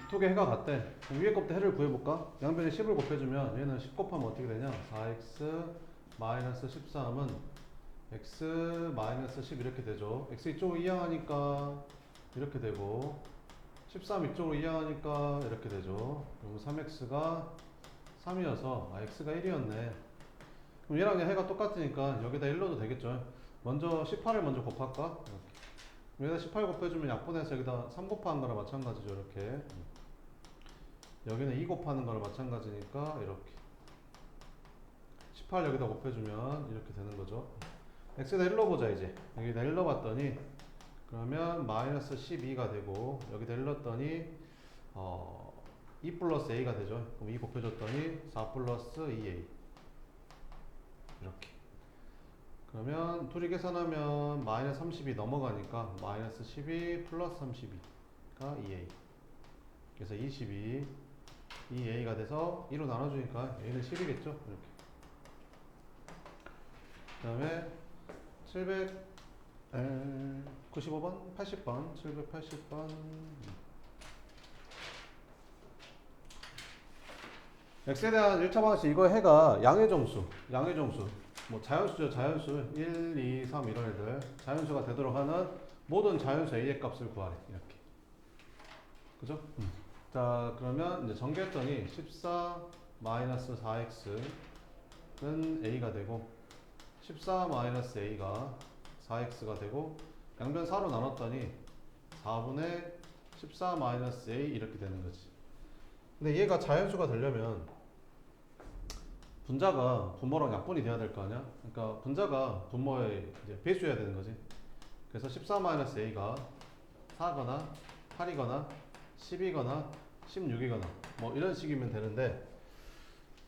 두 개 해가 같대. 그럼 위에 것부터 해를 구해볼까? 양변에 10을 곱해주면 얘는 10 곱하면 어떻게 되냐? 4x 마이너스 13은 x 마이너스 10 이렇게 되죠. x 이쪽으로 이항하니까 이렇게 되고 13 이쪽으로 이항하니까 이렇게 되죠. 그럼 3x가 3이어서 x가 1이었네. 그럼 얘랑 얘 해가 똑같으니까 여기다 1 넣어도 되겠죠. 먼저 18을 먼저 곱할까? 여기다 18 곱해주면 약분해서 여기다 3 곱하는 거랑 마찬가지죠. 이렇게. 여기는 2 곱하는 거랑 마찬가지니까 이렇게. 18 여기다 곱해주면 이렇게 되는 거죠. x에다 1 넣어보자 이제. 여기다 1 넣어봤더니 그러면 마이너스 12가 되고 여기다 1 넣었더니 2 플러스 a가 되죠. 그럼 2 곱해줬더니 4 플러스 2a 이렇게. 그러면 둘이 계산하면 마이너스 30이 넘어가니까 마이너스 12 플러스 32가 2a. 그래서 22 2a가 돼서 2로 나눠주니까 a는 10이겠죠. 이렇게. 그 다음에 795번, 80번, 780번. x에 대한 1차 방식 이거 해가 양의 정수, 뭐 자연수죠. 자연수 1, 2, 3 이런 애들 자연수가 되도록 하는 모든 자연수 a의 값을 구하래. 이렇게. 그죠? 자, 그러면 이제 전개했더니 14 마이너스 4x는 a가 되고 14 마이너스 a가 4x가 되고 양변 4로 나눴더니 4분의 14 마이너스 a 이렇게 되는 거지. 근데 얘가 자연수가 되려면 분자가 분모랑 약분이 돼야 될 거 아니야? 그러니까 분자가 분모의 이제 배수해야 되는 거지. 그래서 14 마이너스 a가 4거나 8이거나 10이거나 16이거나 뭐 이런 식이면 되는데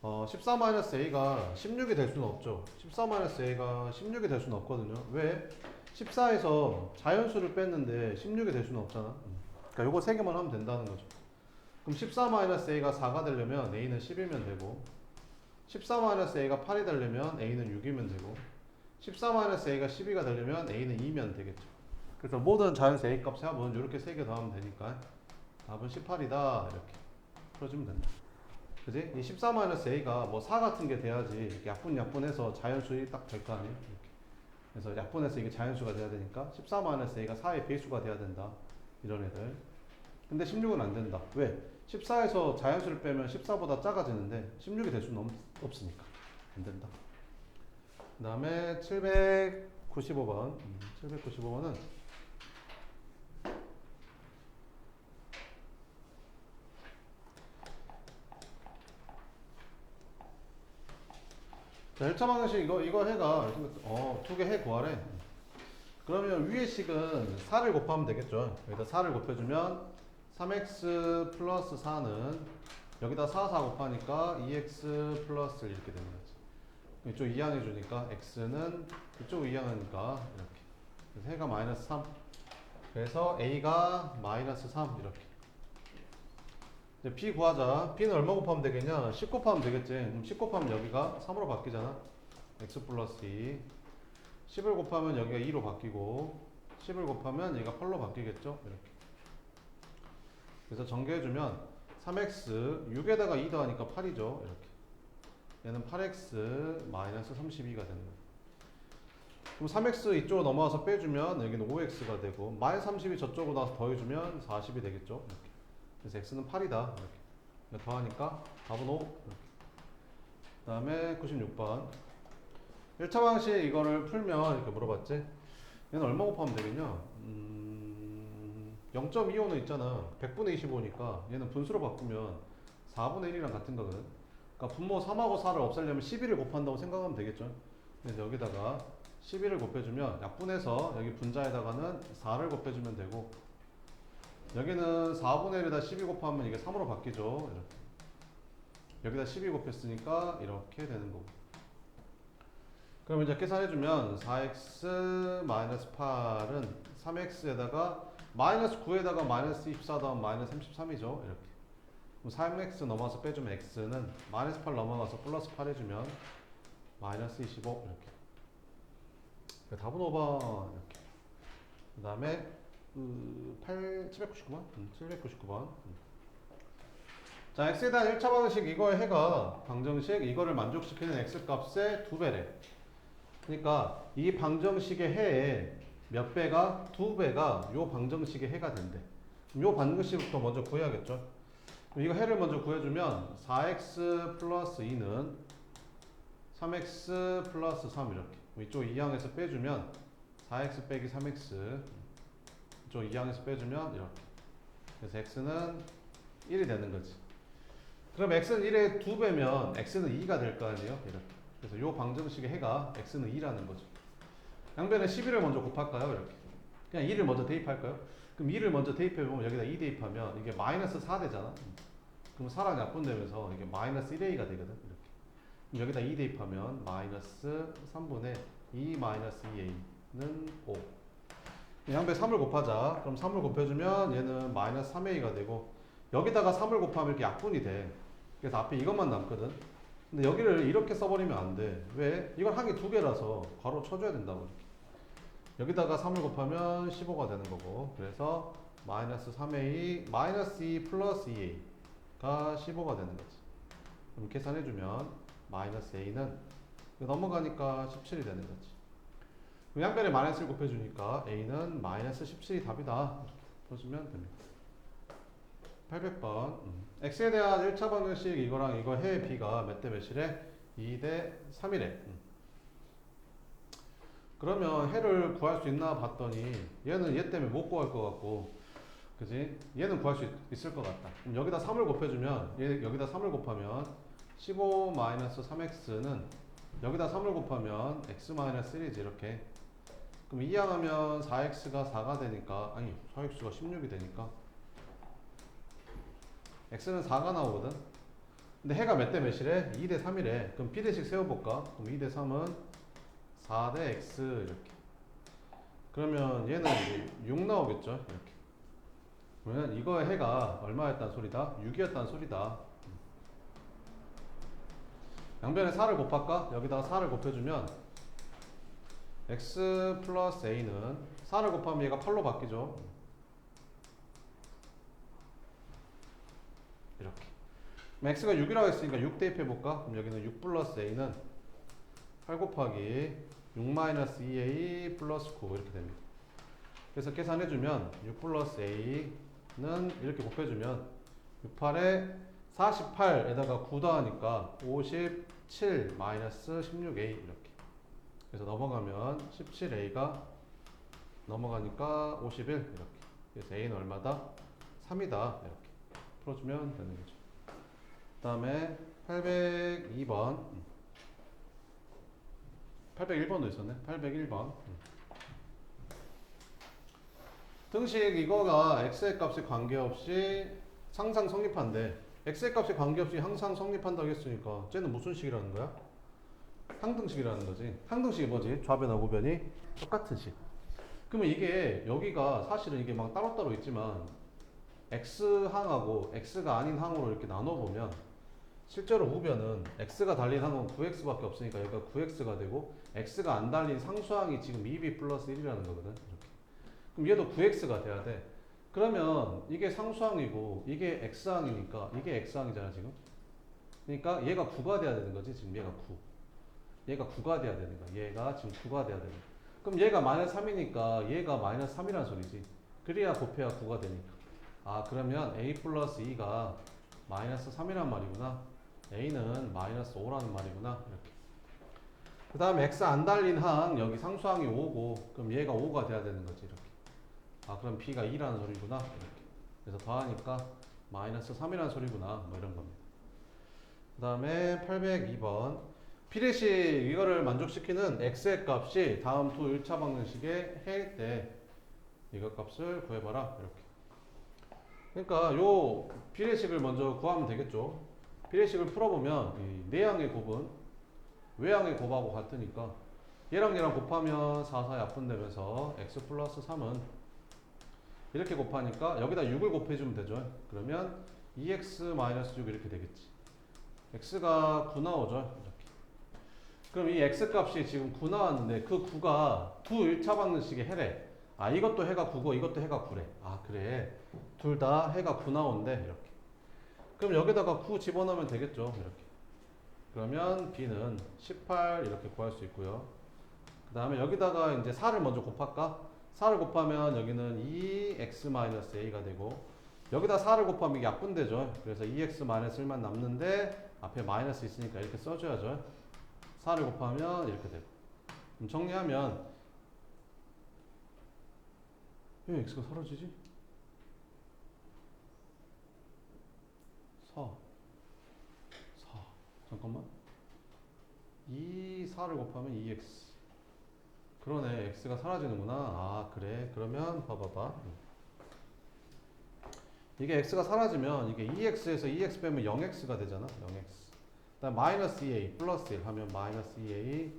14 마이너스 a가 16이 될 수는 없죠. 14 마이너스 a가 16이 될 수는 없거든요. 왜? 14에서 자연수를 뺐는데 16이 될 수는 없잖아. 그러니까 요거 세 개만 하면 된다는 거죠. 그럼 14 마이너스 a가 4가 되려면 a는 10이면 되고 14 마이너스 a가 8이 되려면 a는 6이면 되고 14 마이너스 a가 12가 되려면 a는 2면 되겠죠. 그래서 모든 자연수 a 값 합은 이렇게 세 개 더하면 되니까 답은 18이다 이렇게 풀어주면 된다. 그지? 이 14 마이너스 a가 뭐 4 같은 게 돼야지 이렇게 약분해서 자연수이 딱 될 거 아니에요? 이렇게. 그래서 약분해서 이게 자연수가 돼야 되니까 14 마이너스 a가 4의 배수가 돼야 된다. 이런 애들. 근데 16은 안 된다. 왜? 14에서 자연수를 빼면 14보다 작아지는데 16이 될 수는 없으니까 안 된다. 그 다음에 795번. 795번은 자, 1차 방정식 이거 해가 두 개 해 구하래. 그러면 위의 식은 4를 곱하면 되겠죠. 여기다 4를 곱해주면 3x 플러스 4는 여기다 4 곱하니까 2x 플러스 이렇게 되는 거지. 이쪽 이항해 주니까 x는 이쪽 이항하니까 이렇게. 그래서 해가 마이너스 3. 그래서 a가 마이너스 3 이렇게. 이제 b 구하자. b는 얼마 곱하면 되겠냐? 10 곱하면 되겠지. 그럼 10 곱하면 여기가 3으로 바뀌잖아. x 플러스 2. 10을 곱하면 여기가 2로 바뀌고 10을 곱하면 얘가 8로 바뀌겠죠? 이렇게. 그래서 전개해주면 3x 6에다가 2 더하니까 8이죠. 이렇게. 얘는 8x 마이너스 32가 되는 거예요. 그럼 3x 이쪽으로 넘어와서 빼주면 여기는 5x가 되고 마이너스 30이 저쪽으로 나와서 더해주면 40이 되겠죠. 이렇게. 그래서 x는 8이다. 이렇게. 더하니까 답은 5. 이렇게. 그 다음에 96번. 1차 방식 이거를 풀면 이렇게 물어봤지? 얘는 얼마 곱하면 되겠냐? 0.25는 있잖아. 100분의 25니까 얘는 분수로 바꾸면 4분의 1이랑 같은 거거든. 그러니까 분모 3하고 4를 없애려면 11을 곱한다고 생각하면 되겠죠. 그래서 여기다가 11을 곱해주면 약분해서 여기 분자에다가는 4를 곱해주면 되고 여기는 4분의 1에다 12 곱하면 이게 3으로 바뀌죠. 이렇게. 여기다 12 곱했으니까 이렇게 되는 거고. 그럼 이제 계산해주면 4x 마이너스 8은 3x에다가 마이너스 9에다가 마이너스 24 더하면 마이너스 33이죠. 이렇게. 그럼 3x 넘어가서 빼주면 x는 마이너스 8 넘어가서 플러스 8 해주면 마이너스 25 이렇게. 답은 5번 이렇게. 그 다음에 799번? 799번. 자, x에 대한 1차 방정식 이거의 해가 방정식 이거를 만족시키는 x 값의 2배래. 그러니까 이 방정식의 해에 몇 배가 2배가 요 방정식의 해가 된대. 그럼 요 방정식부터 먼저 구해야겠죠. 그럼 이거 해를 먼저 구해주면 4x 플러스 2는 3x 플러스 3 이렇게. 이쪽 2항에서 빼주면 4x 빼기 3x 이쪽 2항에서 빼주면 이렇게. 그래서 x는 1이 되는 거지. 그럼 x는 1의 2배면 x는 2가 될 거 아니에요? 이렇게. 그래서 이 방정식의 해가 x는 2라는 거죠. 양변에 11을 먼저 곱할까요? 이렇게. 그냥 2를 먼저 대입할까요? 그럼 2를 먼저 대입해보면 여기다 2 대입하면 이게 마이너스 4 되잖아. 그럼 4랑 약분되면서 이게 마이너스 1a가 되거든. 이렇게. 그럼 여기다 2 대입하면 마이너스 3분의 2 마이너스 2a는 5. 양변에 3을 곱하자. 그럼 3을 곱해주면 얘는 마이너스 3a가 되고 여기다가 3을 곱하면 이렇게 약분이 돼. 그래서 앞에 이것만 남거든. 근데 여기를 이렇게 써버리면 안 돼. 왜? 이걸 항이 2개라서 괄호 쳐줘야 된다고. 이렇게. 여기다가 3을 곱하면 15가 되는 거고. 그래서 마이너스 3a 마이너스 2 플러스 2a가 15가 되는 거지. 그럼 계산해주면 마이너스 a는 넘어가니까 17이 되는 거지. 그럼 양변에 마이너스를 곱해주니까 a는 마이너스 17이 답이다. 이렇게 풀어주면 됩니다. 800번. x에 대한 1차 방정식 이거랑 이거 해의 b가 몇 대 몇이래? 2대 3이래. 그러면 해를 구할 수 있나 봤더니 얘는 얘 때문에 못 구할 것 같고, 그지? 얘는 구할 수 있을 것 같다. 그럼 여기다 3을 곱해주면 여기다 3을 곱하면 15 마이너스 3x는 여기다 3을 곱하면 x 마이너스 1이지 이렇게. 그럼 이항하면 4x가 4가 되니까, 아니 4x가 16이 되니까 x는 4가 나오거든. 근데 해가 몇 대 몇이래? 2대 3이래. 그럼 비례식 세워볼까? 그럼 2대 3은 4대 x 이렇게. 그러면 얘는 이제 6 나오겠죠? 이렇게. 그러면 이거의 해가 얼마였단 소리다? 6이었단 소리다. 양변에 4를 곱할까? 여기다가 4를 곱해주면 x 플러스 a는 4를 곱하면 얘가 8로 바뀌죠. 이렇게. 그럼 x가 6이라고 했으니까 6 대입해볼까? 그럼 여기는 6 플러스 a는 8 곱하기 6 마이너스 2a 플러스 9 이렇게 됩니다. 그래서 계산해주면 6 플러스 a는 이렇게 곱해주면 6, 8에 48에다가 9 더하니까 57 마이너스 16a 이렇게. 그래서 넘어가면 17a가 넘어가니까 51 이렇게. 그래서 a는 얼마다? 3이다 이렇게 풀어주면 되는 거죠. 그 다음에 802번 801번도 있었네. 801번 등식 이거가 x의 값에 관계없이 항상 성립한데, x의 값에 관계없이 항상 성립한다고 했으니까 쟤는 무슨 식이라는 거야? 항등식이라는 거지. 항등식이 뭐지? 좌변하고 우변이 똑같은 식. 그러면 이게 여기가 사실은 이게 막 따로따로 있지만 x항하고 x가 아닌 항으로 이렇게 나눠보면 실제로 우변은 x가 달린 항은 9x밖에 없으니까 여기가 9x가 되고, x가 안 달린 상수항이 지금 2b 플러스 1이라는 거거든. 이렇게. 그럼 얘도 9x가 돼야 돼. 그러면 이게 상수항이고 이게 x항이니까 이게 x항이잖아 지금. 그러니까 얘가 9가 돼야 되는 거지. 지금 얘가 9. 얘가 9가 돼야 되는 거야. 얘가 지금 9가 돼야 되는 거야. 그럼 얘가 마이너스 3이니까 얘가 마이너스 3이라는 소리지. 그래야 곱해야 9가 되니까. 아, 그러면 a 플러스 2가 마이너스 3이란 말이구나. a는 마이너스 5라는 말이구나. 이렇게. 그 다음에 x 안 달린 항, 여기 상수항이 5고, 그럼 얘가 5가 돼야 되는 거지. 이렇게. 아, 그럼 b가 2라는 소리구나. 이렇게. 그래서 더하니까 마이너스 3이라는 소리구나. 뭐 이런 겁니다. 그 다음에 802번. 비례식 이거를 만족시키는 x의 값이 다음 두 1차 방정식의 해일 때 이거 값을 구해봐라. 이렇게. 그러니까 요 비례식을 먼저 구하면 되겠죠. 비례식을 풀어보면 이 내항의 곱은 외항의 곱하고 같으니까 얘랑 얘랑 곱하면 4, 4 약분되면서 x 플러스 3은 이렇게 곱하니까 여기다 6을 곱해주면 되죠. 그러면 2x 마이너스 6 이렇게 되겠지. x가 9 나오죠. 이렇게. 그럼 이 x 값이 지금 9 나왔는데 그 9가 두 1차 방정식의 해래. 아, 이것도 해가 9고 이것도 해가 9래. 아, 그래. 둘 다 해가 9 나온대. 이렇게. 그럼 여기다가 9 집어넣으면 되겠죠. 이렇게. 그러면 b는 18 이렇게 구할 수 있고요. 그 다음에 여기다가 이제 4를 먼저 곱할까? 4를 곱하면 여기는 2x-a가 되고 여기다 4를 곱하면 이게 약분되죠. 그래서 2x-1만 남는데 앞에 마이너스 있으니까 이렇게 써줘야죠. 4를 곱하면 이렇게 되고 그럼 정리하면 왜 x가 사라지지? 4 잠깐만 4를 곱하면 2x 그러네 x가 사라지는구나. 아 그래 그러면 봐봐봐 이게 x가 사라지면 이게 2x에서 2x 빼면 0x가 되잖아. 0x 그다음 마이너스 2a 플러스 1 하면 마이너스 2a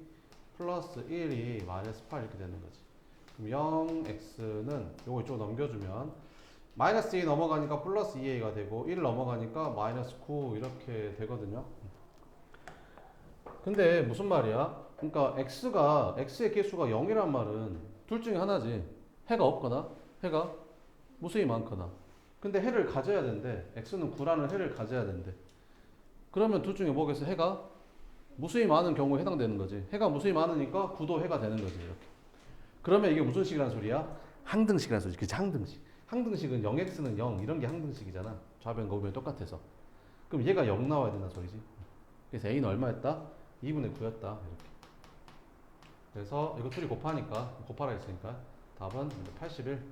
플러스 1이 마이너스 8 이렇게 되는 거지. 그럼 0x는 요거 이쪽으로 넘겨주면 마이너스 2 넘어가니까 플러스 2a가 되고 1 넘어가니까 마이너스 9 이렇게 되거든요. 근데 무슨 말이야? 그러니까 x의 개수가 0이란 말은 둘 중에 하나지. 해가 없거나 해가 무수히 많거나. 근데 해를 가져야 된대. x는 9라는 해를 가져야 된대. 그러면 둘 중에 뭐겠어? 해가 무수히 많은 경우에 해당되는 거지. 해가 무수히 많으니까 9도 해가 되는 거지. 이렇게. 그러면 이게 무슨 식이란 소리야? 항등식이란 소리지. 그치? 항등식. 항등식은 0x는 0 이런 게 항등식이잖아. 좌변 거변이 똑같아서. 그럼 얘가 0 나와야 된다는 소리지. 그래서 a는 얼마였다? 2분의 9였다. 이렇게. 그래서 이거 둘이 곱하니까 곱하라 했으니까 답은 81 이렇게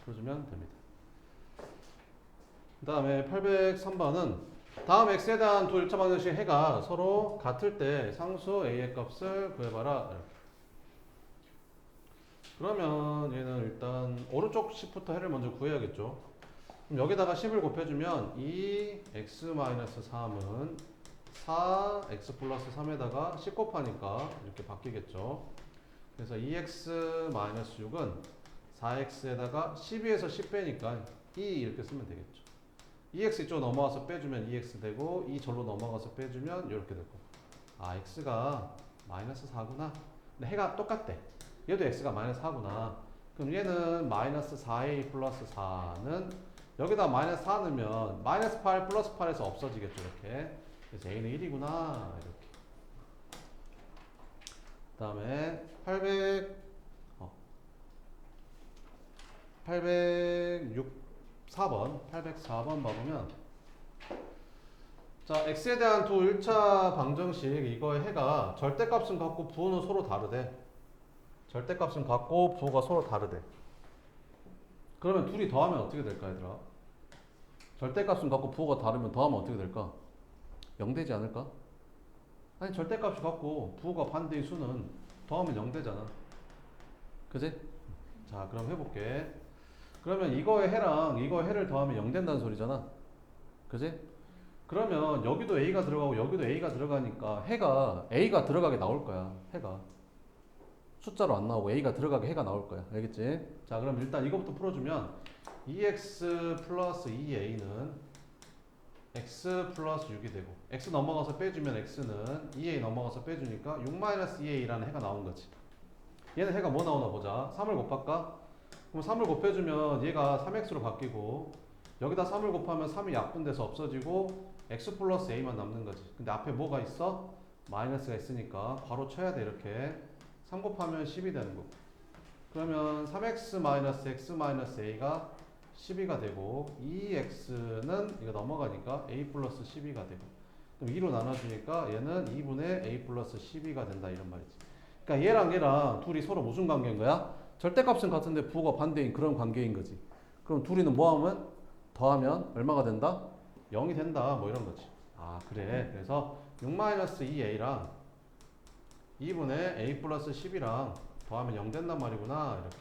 풀어주면 됩니다. 그 다음에 803번은 다음 x에 대한 두 1차 방정식 해가 서로 같을 때 상수 a의 값을 구해봐라. 이렇게. 그러면 얘는 일단 오른쪽 식부터 해를 먼저 구해야겠죠. 그럼 여기다가 10을 곱해주면 2x-3은 4x 플러스 3에다가 10 곱하니까 이렇게 바뀌겠죠. 그래서 2x-6은 4x에다가 12에서 10 빼니까 2 이렇게 쓰면 되겠죠. 2x 이쪽 넘어가서 빼주면 2x 되고 2 절로 넘어가서 빼주면 이렇게 되고 아 x가 마이너스 4구나. 근데 해가 똑같대. 얘도 x가 마이너스 4구나. 그럼 얘는 마이너스 4a 플러스 4는 여기다 마이너스 4 넣으면 마이너스 8 플러스 8에서 없어지겠죠. 이렇게. 그래서 a는 1이구나. 이렇게. 그 다음에 804번 봐보면 자 x에 대한 두 1차 방정식 이거의 해가 절대값은 같고 부호는 서로 다르대. 절대값은 같고 부호가 서로 다르대. 그러면 둘이 더하면 어떻게 될까 얘들아? 절대값은 같고 부호가 다르면 더하면 어떻게 될까? 0 되지 않을까? 아니 절대값이 같고 부호가 반대인 수는 더하면 0 되잖아. 그지? 자 그럼 해볼게. 그러면 이거의 해랑 이거의 해를 더하면 0 된다는 소리잖아. 그지? 그러면 여기도 a가 들어가고 여기도 a가 들어가니까 해가 a가 들어가게 나올 거야. 해가 숫자로 안 나오고 a가 들어가게 해가 나올 거야. 알겠지? 자 그럼 일단 이거부터 풀어주면 2x 플러스 2a는 x 플러스 6이 되고 x 넘어가서 빼주면 x는 2a 넘어가서 빼주니까 6-2a라는 해가 나온 거지. 얘는 해가 뭐 나오나 보자. 3을 곱할까? 그럼 3을 곱해주면 얘가 3x로 바뀌고 여기다 3을 곱하면 3이 약분돼서 없어지고 x 플러스 a만 남는 거지. 근데 앞에 뭐가 있어? 마이너스가 있으니까 괄호 쳐야 돼. 이렇게 3 곱하면 10이 되는 거고 그러면 3x 마이너스 x 마이너스 a가 12가 되고 2x는 이거 넘어가니까 a 플러스 12가 되고 그럼 2로 나눠주니까 얘는 2분의 a 플러스 12가 된다 이런 말이지. 그러니까 얘랑 둘이 서로 무슨 관계인 거야? 절대값은 같은데 부호가 반대인 그런 관계인 거지. 그럼 둘이는 뭐하면? 더하면 얼마가 된다? 0이 된다 뭐 이런 거지. 아 그래. 그래서 6-2a랑 2분의 a 플러스 10이랑 더하면 0 된단 말이구나. 이렇게.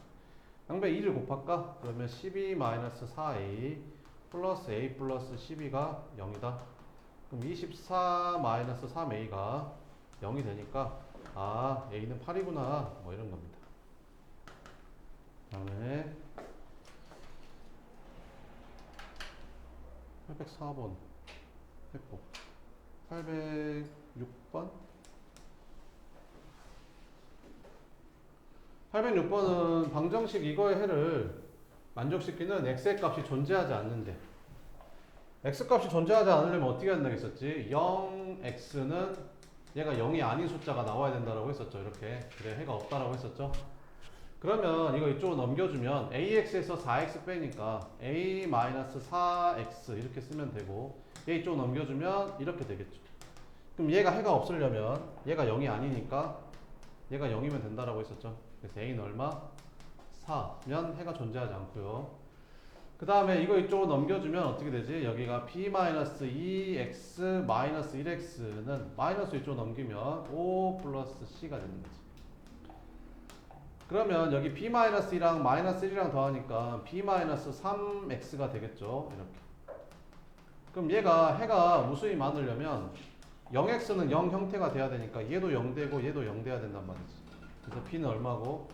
양배 2를 곱할까? 그러면 12-4a 플러스 a 플러스 12가 0이다. 그럼 24-3a가 0이 되니까 아 a는 8이구나 뭐 이런 겁니다. 다음에 804번 했고 806번 806번은 방정식 이거의 해를 만족시키는 x의 값이 존재하지 않는데 x 값이 존재하지 않으려면 어떻게 한다고 했었지? 0x는 얘가 0이 아닌 숫자가 나와야 된다라고 했었죠. 이렇게. 그래, 해가 없다라고 했었죠. 그러면 이거 이쪽으로 넘겨주면 ax에서 4x 빼니까 a-4x 이렇게 쓰면 되고, 얘 이쪽으로 넘겨주면 이렇게 되겠죠. 그럼 얘가 해가 없으려면 얘가 0이 아니니까 얘가 0이면 된다라고 했었죠. 그래서 a는 얼마? 4면 해가 존재하지 않고요. 그 다음에 이거 이쪽으로 넘겨주면 어떻게 되지? 여기가 b-2x-1x는 마이너스 이쪽으로 넘기면 5 플러스 c가 되는 거지. 그러면 여기 b-1이랑 마이너스 1이랑 더하니까 b-3x가 되겠죠. 이렇게. 그럼 얘가 해가 무수히 많으려면 0x는 0 형태가 돼야 되니까 얘도 0 되고 얘도 0 돼야 된단 말이지. 그래서 b는 얼마고?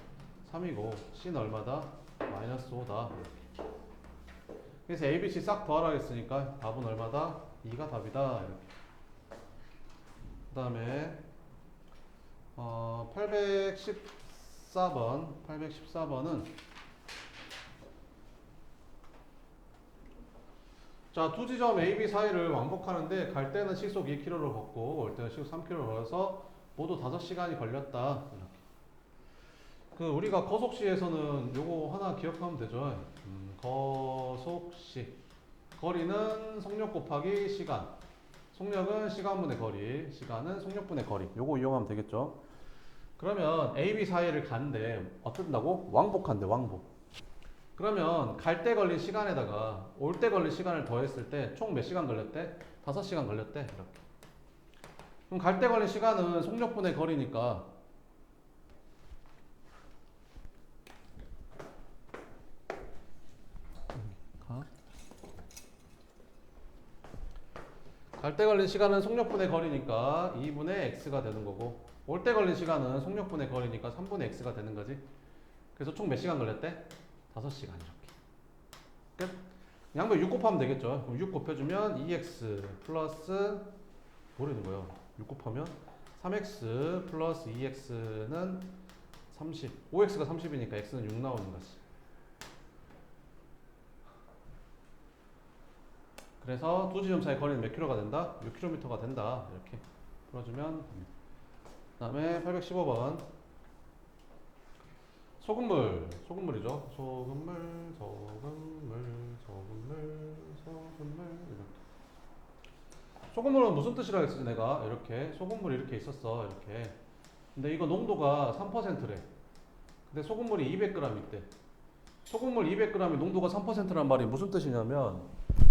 3이고 c는 얼마다? 마이너스 5다. 그래서 a, b, c 싹 더하라 했으니까 답은 얼마다? 2가 답이다. 이렇게. 그 다음에 814번은 자, 두 지점 A, B 사이를 왕복하는데 갈 때는 시속 2km를 걷고 올 때는 시속 3km를 걸어서 모두 5시간이 걸렸다. 이렇게. 그 우리가 거속시에서는 요거 하나 기억하면 되죠. 거속시. 거리는 속력 곱하기 시간. 속력은 시간분의 거리, 시간은 속력분의 거리. 요거 이용하면 되겠죠. 그러면 A, B 사이를 가는데 어떤다고? 왕복한대, 왕복. 그러면 갈 때 걸린 시간에다가 올 때 걸린 시간을 더했을 때 총 몇 시간 걸렸대? 5시간 걸렸대. 이렇게. 그럼 갈 때 걸린 시간은 속력분의 거리니까 갈 때 걸린 시간은 속력분의 거리니까 2분의 x가 되는 거고, 올 때 걸린 시간은 속력분의 거리니까 3분의 x가 되는 거지. 그래서 총 몇 시간 걸렸대? 5시간. 이렇게. 끝. 양변 6 곱하면 되겠죠. 그럼 6 곱해주면 2x 플러스 뭐라는 거예요? 6 곱하면 3x 플러스 2x는 30. 5x가 30이니까 x는 6 나오는 거지. 그래서 두 지점 사이 거리는 몇 킬로가 된다? 6km가 된다. 이렇게 풀어주면 됩니다. 그 다음에 815번. 소금물이죠. 소금물 이렇게. 소금물은 무슨 뜻이라 했지 내가? 이렇게 소금물이 이렇게 있었어. 이렇게. 근데 이거 농도가 3%래. 근데 소금물이 200g 있대. 소금물 200g이 농도가 3%란 말이 무슨 뜻이냐면,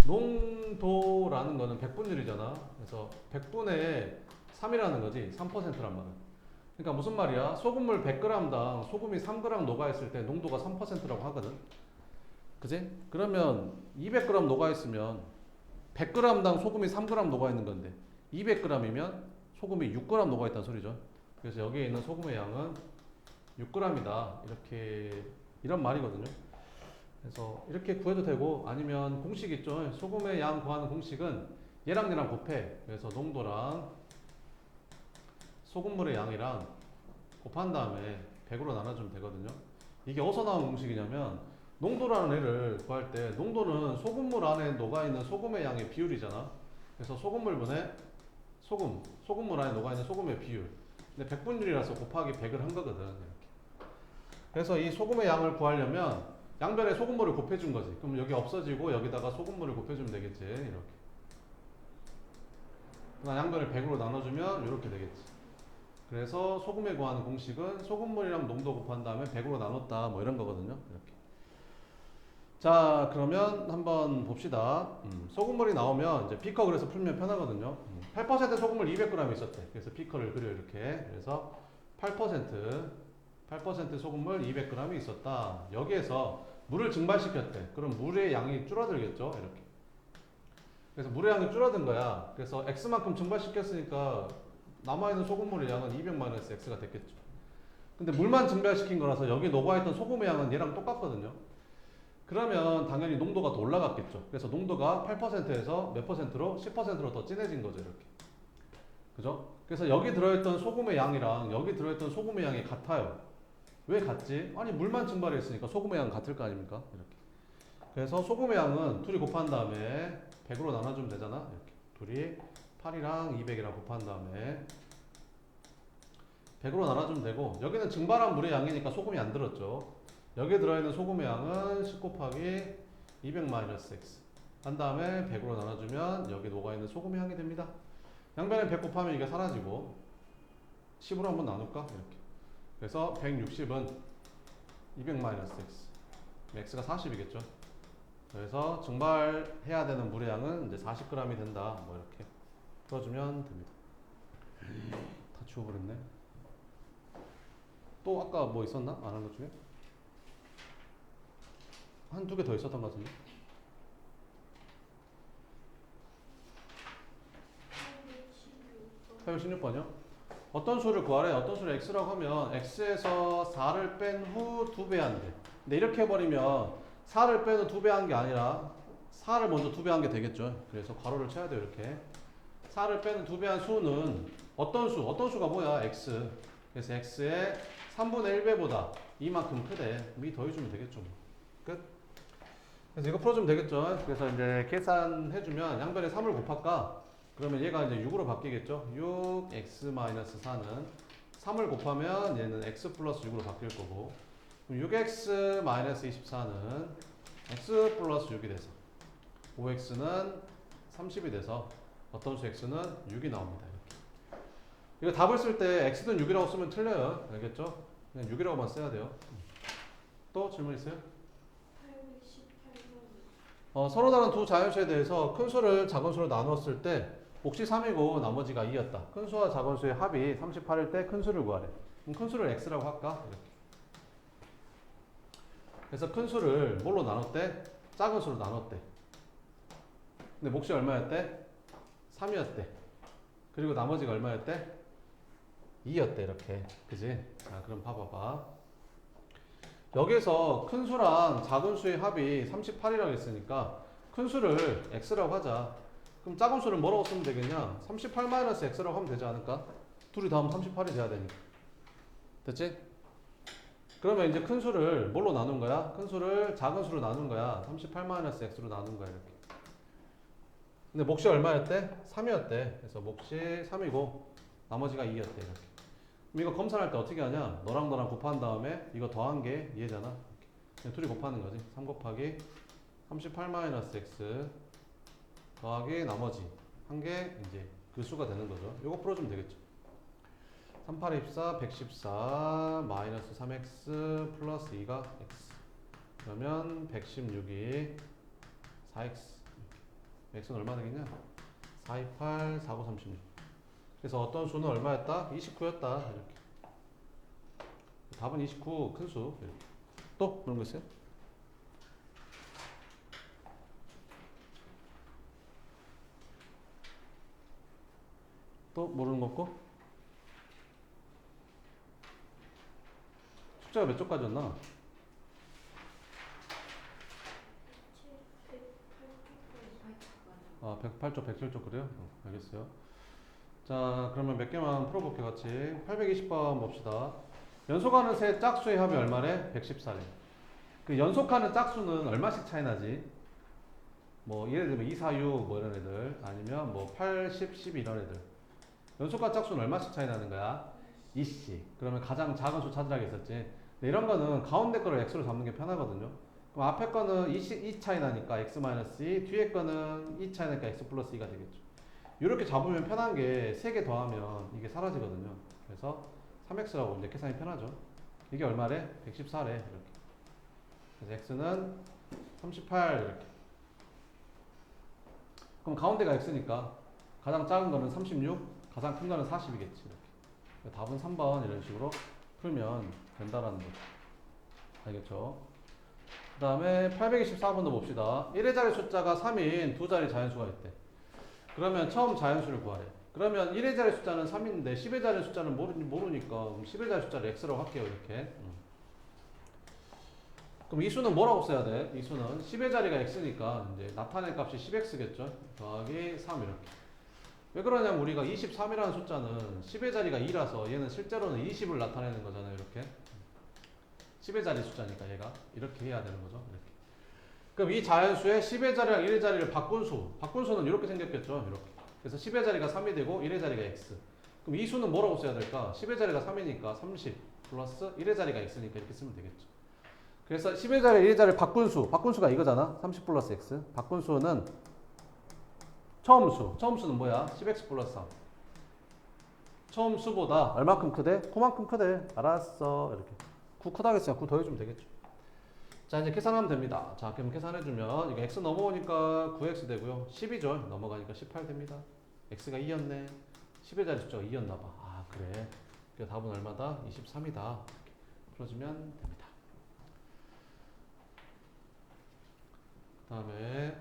농도라는 거는 백분율이잖아. 그래서 100분의 3이라는 거지. 3%란 말은. 그러니까 무슨 말이야? 소금물 100g당 소금이 3g 녹아있을 때 농도가 3%라고 하거든. 그지? 그러면 200g 녹아있으면 100g당 소금이 3g 녹아있는 건데 200g이면 소금이 6g 녹아있다는 소리죠. 그래서 여기에 있는 소금의 양은 6g이다. 이렇게 이런 말이거든요. 그래서 이렇게 구해도 되고, 아니면 공식 있죠. 소금의 양 구하는 공식은 얘랑 얘랑 곱해. 그래서 농도랑 소금물의 양이랑 곱한 다음에 100으로 나눠주면 되거든요. 이게 어디서 나온 공식이냐면, 농도라는 애를 구할 때 농도는 소금물 안에 녹아있는 소금의 양의 비율이잖아. 그래서 소금물분의 소금물 안에 녹아있는 소금의 비율. 근데 백분율이라서 곱하기 100을 한 거거든. 이렇게. 그래서 이 소금의 양을 구하려면 양변에 소금물을 곱해준 거지. 그럼 여기 없어지고 여기다가 소금물을 곱해주면 되겠지. 이렇게. 그다음 양변을 100으로 나눠주면 이렇게 되겠지. 그래서 소금에 구하는 공식은 소금물이랑 농도 곱한 다음에 100으로 나눴다. 뭐 이런 거거든요. 이렇게. 자, 그러면 한번 봅시다. 소금물이 나오면 이제 B커 그래서 풀면 편하거든요. 8% 소금물 200g 있었대. 그래서 B커를 그려 이렇게. 그래서 8% 소금물 200g이 있었다. 여기에서 물을 증발시켰대. 그럼 물의 양이 줄어들겠죠? 이렇게. 그래서 물의 양이 줄어든 거야. 그래서 X만큼 증발시켰으니까 남아있는 소금물의 양은 200-X가 됐겠죠. 근데 물만 증발시킨 거라서 여기 녹아있던 소금의 양은 얘랑 똑같거든요. 그러면 당연히 농도가 더 올라갔겠죠. 그래서 농도가 8%에서 몇 %로? 10%로 더 진해진 거죠. 이렇게. 그죠? 그래서 여기 들어있던 소금의 양이랑 여기 들어있던 소금의 양이 같아요. 왜 같지? 아니 물만 증발했으니까 소금의 양은 같을 거 아닙니까? 이렇게. 그래서 소금의 양은 둘이 곱한 다음에 100으로 나눠주면 되잖아. 이렇게 둘이 8이랑 200이랑 곱한 다음에 100으로 나눠주면 되고, 여기는 증발한 물의 양이니까 소금이 안 들었죠. 여기에 들어있는 소금의 양은 10 곱하기 200 마이너스 x 한 다음에 100으로 나눠주면 여기 녹아있는 소금의 양이 됩니다. 양변에 100 곱하면 이게 사라지고 10으로 한번 나눌까? 이렇게. 그래서 160은 200 마이너스 x, x가 40이겠죠. 그래서 증발해야 되는 물의 양은 이제 40g이 된다. 뭐 이렇게 풀어주면 됩니다. 다 지워버렸네. 또 아까 뭐 있었나? 안 한 것 중에? 한 두 개 더 있었던 것 같은데? 816번이요? 어떤 수를 구하래? 어떤 수를 x라고 하면 x에서 4를 뺀 후 2배 한대. 근데 이렇게 해버리면 4를 뺀 후 2배 한 게 아니라 4를 먼저 2배 한 게 되겠죠. 그래서 괄호를 쳐야 돼요. 이렇게 4를 빼는 2배 한 수는 어떤 수? 어떤 수가 뭐야? x. 그래서 x의 3분의 1배보다 이만큼 크대. 미 더해주면 되겠죠. 뭐. 끝. 그래서 이거 풀어주면 되겠죠. 그래서 이제 계산해주면 양변에 3을 곱할까? 그러면 얘가 이제 6으로 바뀌겠죠. 6x-4는 3을 곱하면 얘는 x 플러스 6으로 바뀔 거고, 6x-24는 x 플러스 6이 돼서 5x는 30이 돼서 어떤 수 x는 6이 나옵니다. 이렇게. 이거 답을 쓸 때 x는 6이라고 쓰면 틀려요. 알겠죠? 그냥 6이라고만 써야 돼요. 또 질문 있어요? 서로 다른 두 자연수에 대해서 큰 수를 작은 수로 나눴을 때 몫이 3이고 나머지가 2였다. 큰 수와 작은 수의 합이 38일 때 큰 수를 구하래. 그럼 큰 수를 x라고 할까? 이렇게. 그래서 큰 수를 뭘로 나눴대? 작은 수로 나눴대. 근데 몫이 얼마였대? 3이었대. 그리고 나머지가 얼마였대? 2였대. 이렇게. 그지? 자, 그럼 봐봐봐. 여기서 큰 수랑 작은 수의 합이 38이라고 했으니까 큰 수를 x라고 하자. 그럼 작은 수를 뭐라고 쓰면 되겠냐? 38-x라고 하면 되지 않을까? 둘이 더하면 38이 돼야 되니까. 됐지? 그러면 이제 큰 수를 뭘로 나눈 거야? 큰 수를 작은 수로 나눈 거야. 38-x로 나눈 거야. 이렇게. 근데 몫이 얼마였대? 3이었대. 그래서 몫이 3이고 나머지가 2였대. 이렇게. 그럼 이거 검산할 때 어떻게 하냐? 너랑 너랑 곱한 다음에 이거 더한 게 얘잖아. 그냥 둘이 곱하는 거지. 3 곱하기 38-x 더하기 나머지 한 게 이제 그 수가 되는 거죠. 이거 풀어주면 되겠죠. 38, 24, 114 마이너스 3x 플러스 2가 x. 그러면 116이 4x. x는 얼마 되겠냐? 428, 49, 36. 그래서 어떤 수는 얼마였다? 29였다. 이렇게. 답은 29 큰 수. 이렇게. 또 그런 거 있어요? 또 모르는 거 없고? 숫자가 몇 쪽까지였나? 108쪽, 107쪽 그래요? 알겠어요. 자, 그러면 몇 개만 풀어볼게요, 같이. 820번 봅시다. 연속하는 세 짝수의 합이 얼마래? 114래. 그 연속하는 짝수는 얼마씩 차이 나지? 뭐, 예를 들면 2, 4, 6, 뭐 이런 애들. 아니면 뭐 8, 10, 12 이런 애들. 연속한 짝수는 얼마씩 차이 나는 거야? 2씩. 그러면 가장 작은 수 찾으라고 했었지. 근데 이런 거는 가운데 거를 x로 잡는 게 편하거든요. 그럼 앞에 거는 2 차이 나니까 x-2, 뒤에 거는 2 차이 나니까 x 플러스 2가 되겠죠. 이렇게 잡으면 편한 게 3개 더하면 이게 사라지거든요. 그래서 3x라고 이제 계산이 편하죠. 이게 얼마래? 114래. 이렇게. 그래서 x는 38 이렇게. 그럼 가운데가 x니까 가장 작은 거는 36, 가장 큰 거는 40이겠지. 이렇게. 답은 3번 이런 식으로 풀면 된다라는 거죠. 알겠죠? 그 다음에 824번도 봅시다. 1의 자리 숫자가 3인 두 자리 자연수가 있대. 그러면 처음 자연수를 구하래. 그러면 1의 자리 숫자는 3인데 10의 자리 숫자는 모르니까 그럼 10의 자리 숫자를 x라고 할게요. 이렇게. 그럼 이 수는 뭐라고 써야 돼? 이 수는 10의 자리가 x니까 이제 나타낼 값이 10x겠죠. 더하기 3 이렇게. 왜 그러냐면 우리가 23이라는 숫자는 10의 자리가 2라서 얘는 실제로는 20을 나타내는 거잖아요. 이렇게. 10의 자리 숫자니까 얘가 이렇게 해야 되는 거죠. 이렇게. 그럼 이 자연수의 10의 자리랑 1의 자리를 바꾼 수는 이렇게 생겼겠죠. 이렇게. 그래서 10의 자리가 3이 되고 1의 자리가 x. 그럼 이 수는 뭐라고 써야 될까? 10의 자리가 3이니까 30 플러스 1의 자리가 x니까 이렇게 쓰면 되겠죠. 그래서 10의 자리, 1의 자리 바꾼 수가 이거잖아. 30 플러스 x. 바꾼 수는 처음 수는 뭐야? 10x 플러스 3. 처음 수보다 얼마큼 크대? 9만큼 크대. 알았어. 이렇게. 9 크다고 했으니까 9 더해주면 되겠죠. 자, 이제 계산하면 됩니다. 자, 그럼 계산해주면 이거 x 넘어오니까 9x 되고요. 10이죠. 넘어가니까 18 됩니다. x가 2였네. 10의 자리 숫자가 2였나봐. 아, 그래. 그러니까 답은 얼마다? 23이다. 풀어주면 됩니다. 그 다음에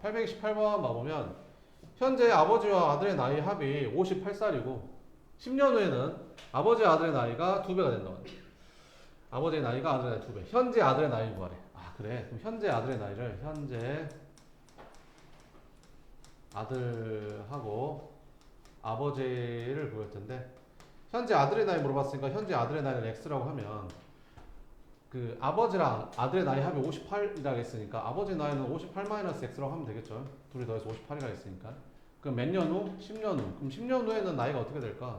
828번 봐보면 현재 아버지와 아들의 나이 합이 58살이고 10년 후에는 아버지와 아들의 나이가 2배가 된다고 합니다. 아버지의 나이가 아들의 나이 2배. 현재 아들의 나이를 구하래. 아, 그래. 그럼 현재 아들의 나이를 현재 아들하고 아버지를 구할 텐데 현재 아들의 나이 물어봤으니까 현재 아들의 나이를 x라고 하면 그 아버지랑 아들의 나이 합이 58이라고 했으니까 아버지 나이는 58-x라고 하면 되겠죠. 둘이 더해서 58이라고 했으니까. 그럼 몇 년 후? 10년 후. 그럼 10년 후에는 나이가 어떻게 될까?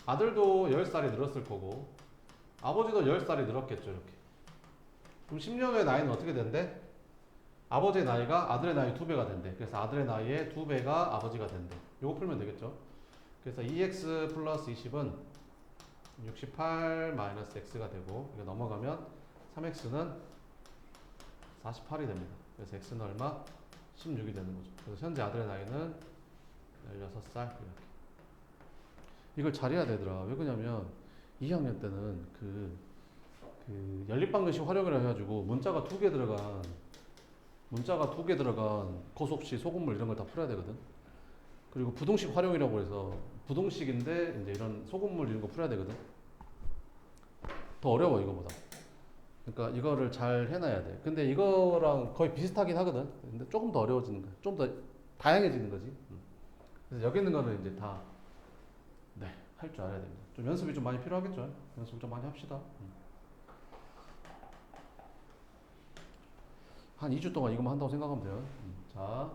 아들도 10살이 늘었을 거고 아버지도 10살이 늘었겠죠. 이렇게. 그럼 10년 후에 나이는 어떻게 된대? 아버지의 나이가 아들의 나이 2배가 된대. 그래서 아들의 나이의 2배가 아버지가 된대. 요거 풀면 되겠죠. 그래서 2x 플러스 20은 68-x가 되고 이거 넘어가면 3x는 48이 됩니다. 그래서 x는 얼마? 16이 되는 거죠. 그래서 현재 아들의 나이는 16살 이렇게. 이걸 잘해야 되더라. 왜 그러냐면 2학년 때는 그 연립방정식 활용이라 해가지고 문자가 두 개 들어간 고속시, 소금물 이런 걸 다 풀어야 되거든. 그리고 부동식 활용이라고 해서 부동식인데 이제 이런 소금물 이런 거 풀어야 되거든. 더 어려워 이거보다. 그러니까 이거를 잘 해놔야 돼. 근데 이거랑 거의 비슷하긴 하거든. 근데 조금 더 어려워지는 거야. 좀 더 다양해지는 거지. 그래서 여기 있는 거는 이제 다 할 줄 알아야 됩니다. 좀 연습이 좀 많이 필요하겠죠. 연습 좀 많이 합시다. 한 2주 동안 이것만 한다고 생각하면 돼요. 자,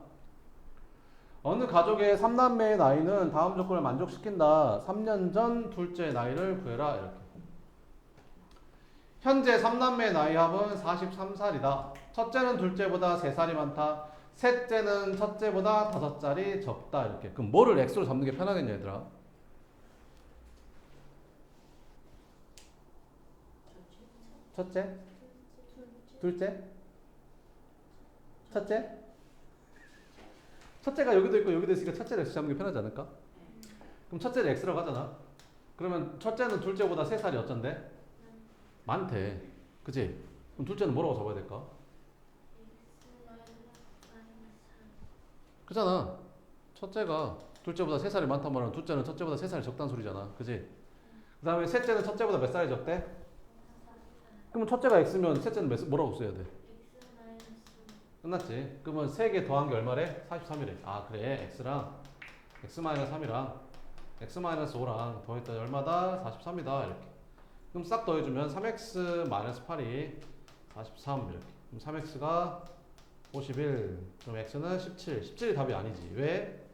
어느 가족의 3남매의 나이는 다음 조건을 만족시킨다. 3년 전 둘째 나이를 구해라. 이렇게. 현재 3남매의 나이 합은 43살이다. 첫째는 둘째보다 3살이 많다. 셋째는 첫째보다 5살이 적다. 이렇게. 그럼 뭐를 x로 잡는 게 편하겠냐, 얘들아? 첫째? 둘째? 첫째? 첫째가 여기도 있고 여기도 있으니까 첫째를 x 잡는 게 편하지 않을까? 그럼 첫째를 x라고 하잖아. 그러면 첫째는 둘째보다 3살이 어쩐데? 많대. 그치? 그럼 둘째는 뭐라고 잡아야 될까? 그잖아. 첫째가 둘째보다 3살이 많단 말은 둘째는 첫째보다 3살이 적다는 소리잖아. 그치? 그 다음에 셋째는 첫째보다 몇 살이 적대? 그러면 첫째가 x면 셋째는 뭐라고 써야 돼? 끝났지? 그러면 3개 더한 게 얼마래? 43이래. 아, 그래. x랑 x-3이랑 x-5랑 더했더니 얼마다? 43이다. 이렇게. 그럼 싹 더해주면 3x-8이 43 이렇게. 그럼 3x가 51. 그럼 x는 17. 17이 답이 아니지. 왜?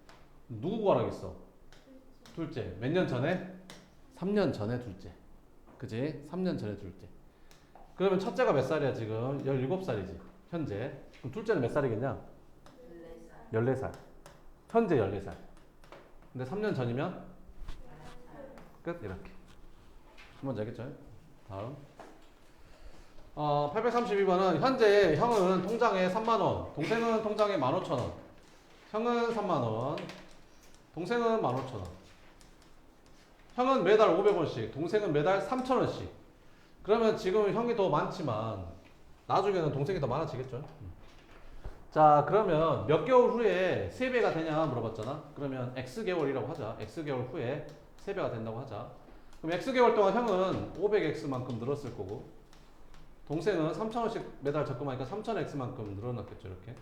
누구 구하라겠어? 둘째. 몇 년 전에? 3년 전에 둘째. 그지? 3년 전에 둘째. 그러면 첫째가 몇 살이야 지금? 17살이지. 현재. 그럼 둘째는 몇 살이겠냐? 14살. 현재 14살. 근데 3년 전이면? 끝. 이렇게. 한번 알겠죠? 다음. 832번은 현재 형은 통장에 3만원, 동생은 통장에 15,000원. 형은 3만원, 동생은 15,000원. 형은 매달 500원씩, 동생은 매달 3,000원씩. 그러면 지금 형이 더 많지만 나중에는 동생이 더 많아지겠죠. 자, 그러면 몇 개월 후에 3배가 되냐 물어봤잖아. 그러면 X개월이라고 하자. X개월 후에 3배가 된다고 하자. 그럼 X개월 동안 형은 500X만큼 늘었을 거고 동생은 3,000원씩 매달 적금하니까 3,000X만큼 늘어났겠죠. 이렇게.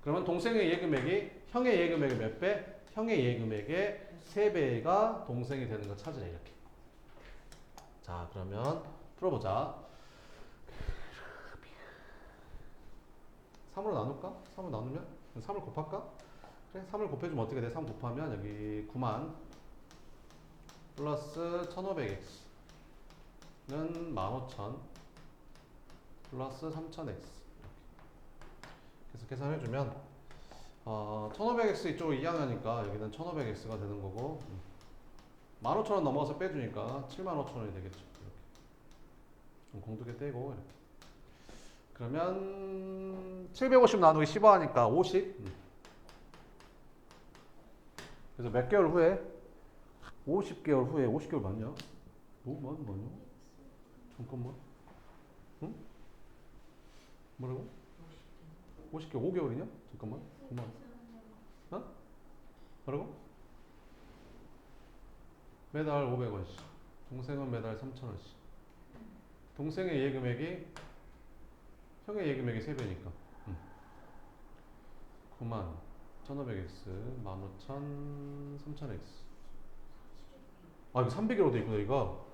그러면 동생의 예금액이 형의 예금액의 몇 배? 형의 예금액의 3배가 동생이 되는 거 찾으래. 이렇게. 자, 그러면 풀어보자. 3으로 나눌까? 3으로 나누면? 3을 곱할까? 그래 3을 곱해주면 어떻게 돼? 3 곱하면 여기 9만 플러스 1500x는 15,000 플러스 3000x. 그래서 계산해주면 1500x 이쪽으로 이항하니까 여기는 1500x가 되는 거고 15,000원 넘어가서 빼주니까 75,000원이 되겠죠. 이렇게. 그럼 공두개 떼고 이렇게. 그러면 750 나누기 15 하니까 50. 그래서 몇 개월 후에? 50개월 후에 50개월 맞냐? 뭐냐? 잠깐만. 응? 뭐라고? 50개월 5개월이냐? 잠깐만. 그만. 어? 뭐라고? 매달 500원씩. 동생은 매달 3,000원씩. 동생의 예금액이 형의 예금액이 3배니까 9만 1500x 15,000 3000x. 아 이거 300이라고 돼 있구나 이거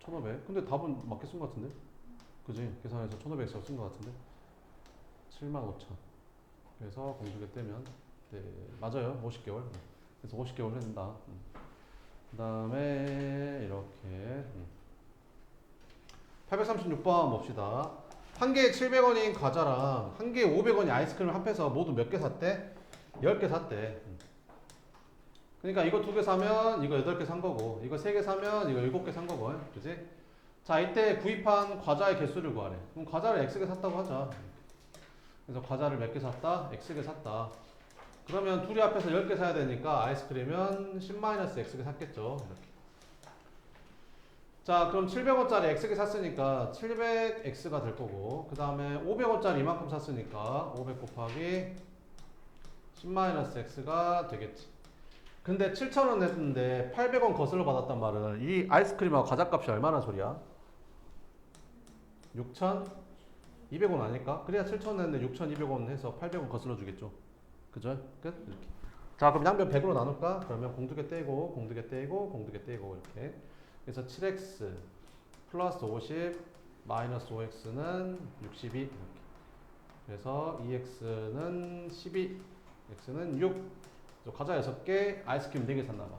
1500. 근데 답은 맞게 쓴 것 같은데 그지? 계산해서 1500x라고 쓴 것 같은데 75,000. 그래서 공두개 떼면 네 맞아요 50개월. 그래서 50개월 된다. 그 다음에 이렇게 836번 봅시다. 한 개에 700원인 과자랑 한 개에 500원이 아이스크림을 합해서 모두 몇 개 샀대? 10개 샀대. 그러니까 이거 2개 사면 이거 8개 산 거고 이거 3개 사면 이거 7개 산 거고 그지? 자 이때 구입한 과자의 개수를 구하래. 그럼 과자를 X개 샀다고 하자. 그래서 과자를 몇 개 샀다? X개 샀다. 그러면 둘이 합해서 10개 사야 되니까 아이스크림은 10-X개 샀겠죠. 이렇게. 자 그럼 700원짜리 X개 샀으니까 700X가 될 거고 그 다음에 500원짜리 이만큼 샀으니까 500 곱하기 10-X가 되겠지. 근데 7,000원 냈는데 800원 거슬러 받았단 말은 이 아이스크림하고 과자값이 얼마나 소리야? 6,200원 아닐까? 그래야 7,000원 냈는데 6,200원 해서 800원 거슬러 주겠죠. 그죠? 끝? 이렇게. 자 그럼 양변 100으로 나눌까? 그러면 공두개 떼고 공두개 떼고 공두개 떼고 이렇게. 그래서 7x 플러스 50 마이너스 5x는 62 이렇게. 그래서 2x는 12 x는 6. 과자 6개 아이스크림 4개 샀나봐.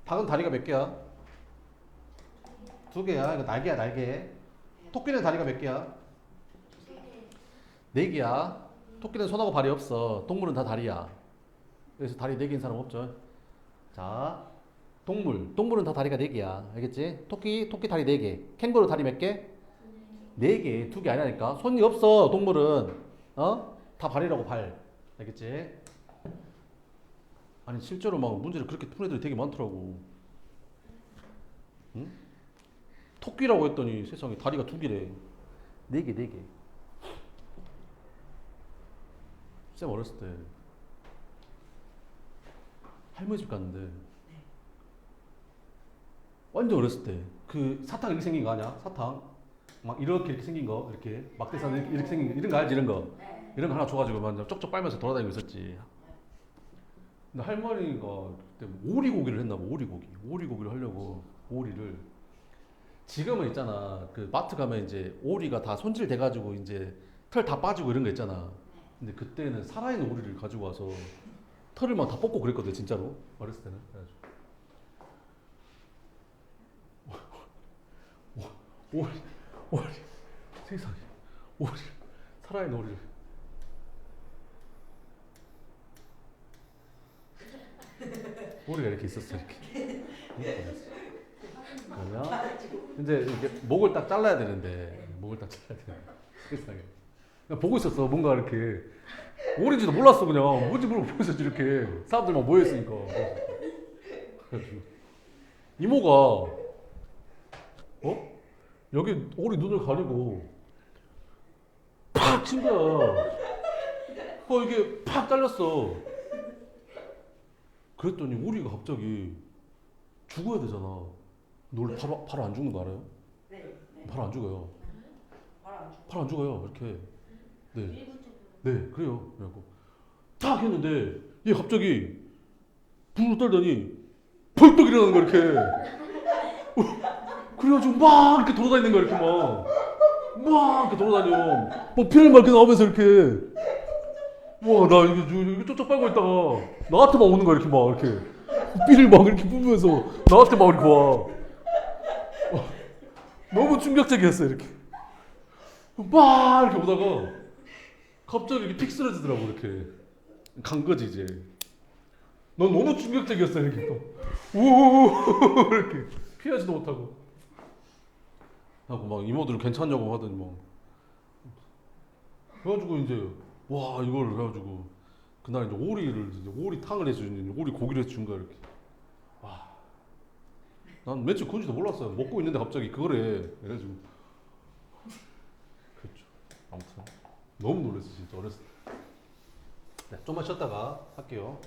닭은 다리가 몇 개야? 2개야. 이거 날개야 날개. 토끼는 다리가 몇 개야? 4개야. 토끼는 손하고 발이 없어. 동물은 다 다리야. 그래서 다리 4개인 사람 없죠. 자, 동물은 다 다리가 4개야. 알겠지? 토끼 다리 4개. 캥거루 다리 몇 개? 4개. 2개 아니라니까. 손이 없어. 동물은. 다 발이라고 발. 알겠지? 아니 실제로 막 문제를 그렇게 푸는 애들이 되게 많더라고. 응? 토끼라고 했더니 세상에 다리가 2개래. 4개. 쌤 어렸을 때 할머니 집 갔는데 완전 어렸을 때 그 사탕 이렇게 생긴 거 아냐? 사탕 막 이렇게 생긴 거 이렇게 막대사 이렇게 생긴 거 이런 거 알지? 이런 거 이런 거 하나 줘가지고 막 쪽쪽 빨면서 돌아다니고 있었지. 근데 할머니가 그때 오리고기를 했나 봐. 오리고기를 하려고 오리를. 지금은 있잖아 그 마트 가면 이제 오리가 다 손질 돼가지고 이제 털 다 빠지고 이런 거 있잖아. 근데 그때는 살아있는 오리를 가지고 와서 털을 막 다 뽑고 그랬거든 진짜로 어렸을 때는. 그래가지고 오리 세상에 오리 살아있는 오리를. 오리가 이렇게 있었어 이렇게. 그러면 이제 이렇게 목을 딱 잘라야 되는데 세상에 그냥 보고 있었어. 뭔가 이렇게 오리인지도 몰랐어. 그냥 뭔지 모르고 보고 있었지. 이렇게 사람들 막 모여있으니까. 그래가지고 이모가 여기 오리 눈을 가리고 팍 친 거야. 이게 팍 잘렸어. 그랬더니 오리가 갑자기 죽어야 되잖아. 원래 바로 안 죽는 거 알아요? 네. 바로 안 죽어요. 바로 안 죽어요. 이렇게. 네. 네, 그래요. 그래갖고 탁 했는데 얘 갑자기 불을 떨더니 벌떡 일어나는 거 이렇게. 그래가지고 막 이렇게 돌아다니는 거야, 이렇게 막 이렇게 돌아다녀. 막 피를 막 이렇게 나오면서 이렇게. 와, 나 이거 쫓아 빨고 있다가 나한테 막 오는 거야, 이렇게 막 이렇게. 피를 막 이렇게 뿜으면서 나한테 막 이렇게 와. 너무 충격적이었어, 이렇게. 막 이렇게 오다가 갑자기 이렇게 픽 쓰러지더라고, 이렇게. 간 거지, 이제. 넌 너무 충격적이었어, 이렇게 또. 우우우 이렇게 피하지도 못하고. 하고 막 이모들 괜찮냐고 하더니 뭐. 그래가지고 이제 와 이걸 해가지고 그날 이제 오리탕을 해주니 오리 고기를 해준 거야 이렇게. 와, 난 며칠 그런지도 몰랐어요. 먹고 있는데 갑자기 그거래. 그래가지고 그렇죠. 아무튼 너무 놀랐어 진짜 어렸을 때. 네, 좀만 쉬었다가 할게요.